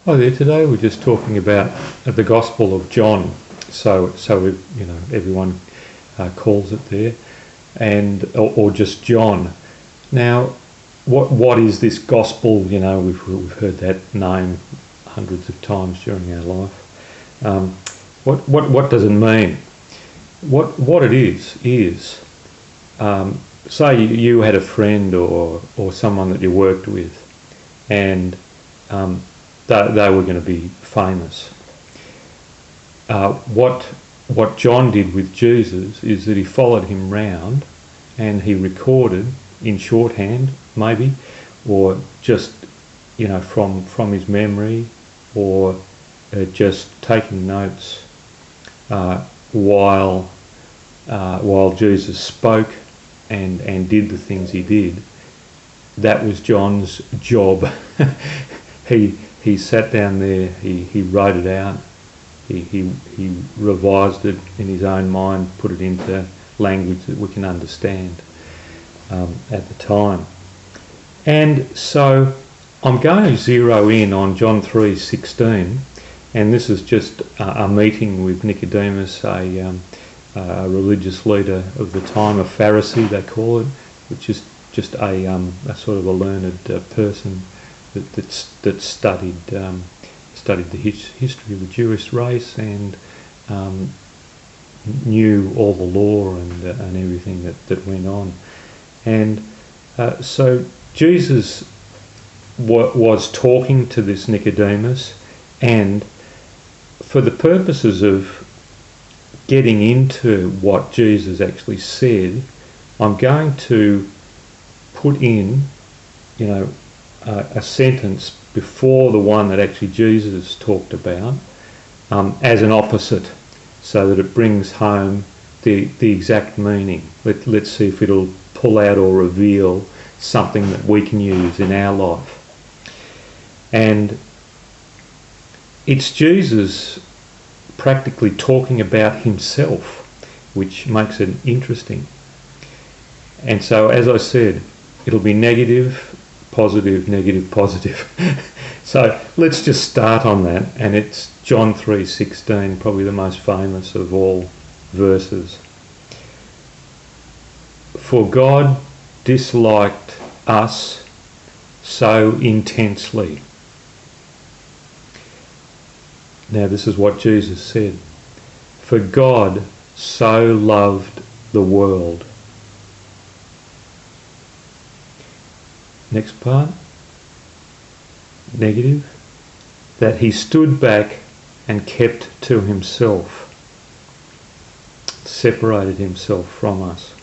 Hi there. Today we're just talking about the Gospel of John. So everyone calls it there, or just John. Now, what is this Gospel? We've heard that name hundreds of times during our life. What does it mean? What it is say you had a friend or someone that you worked with, and they were going to be famous. What John did with Jesus is that he followed him round and he recorded in shorthand, maybe, or just from his memory, or just taking notes while Jesus spoke and did the things he did. That was John's job. He sat down there, he wrote it out, he revised it in his own mind, put it into language that we can understand at the time. And so I'm going to zero in on John 3:16, and this is just a meeting with Nicodemus, a religious leader of the time, a Pharisee they call it, which is just a sort of a learned person that studied the history of the Jewish race and knew all the law and everything that went on. And so Jesus was talking to this Nicodemus, and for the purposes of getting into what Jesus actually said, I'm going to put in, a sentence before the one that actually Jesus talked about as an opposite, so that it brings home the exact meaning. Let's see if it'll pull out or reveal something that we can use in our life. And it's Jesus practically talking about himself, which makes it interesting. And so, as I said, it'll be negative, positive, negative, positive. So let's just start on that, and it's John 3:16, probably the most famous of all verses. For God disliked us so intensely. Now this is what Jesus said. For God so loved the world. Next part, negative, that he stood back and kept to himself, separated himself from us.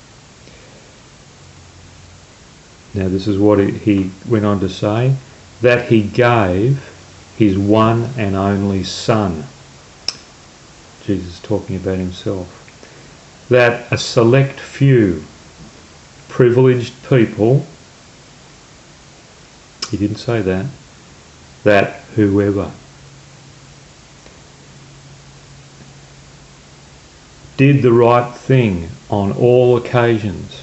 Now this is what he went on to say, that he gave his one and only Son. Jesus talking about himself. That a select few, privileged people, he didn't say that whoever did the right thing on all occasions.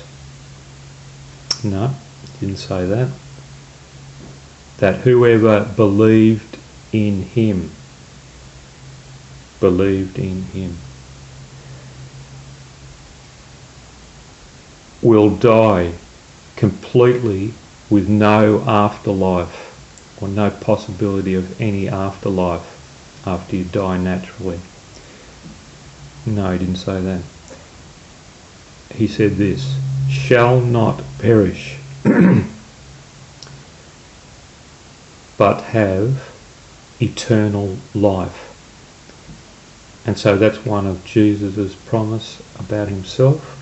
No, he didn't say that. That whoever believed in him, will die completely with no afterlife, or no possibility of any afterlife after you die naturally. No, he didn't say that. He said this, shall not perish, but have eternal life. And so that's one of Jesus' promise about himself,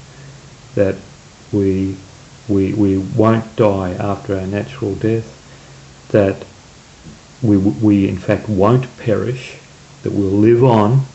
that we won't die after our natural death, that we in fact won't perish, that we'll live on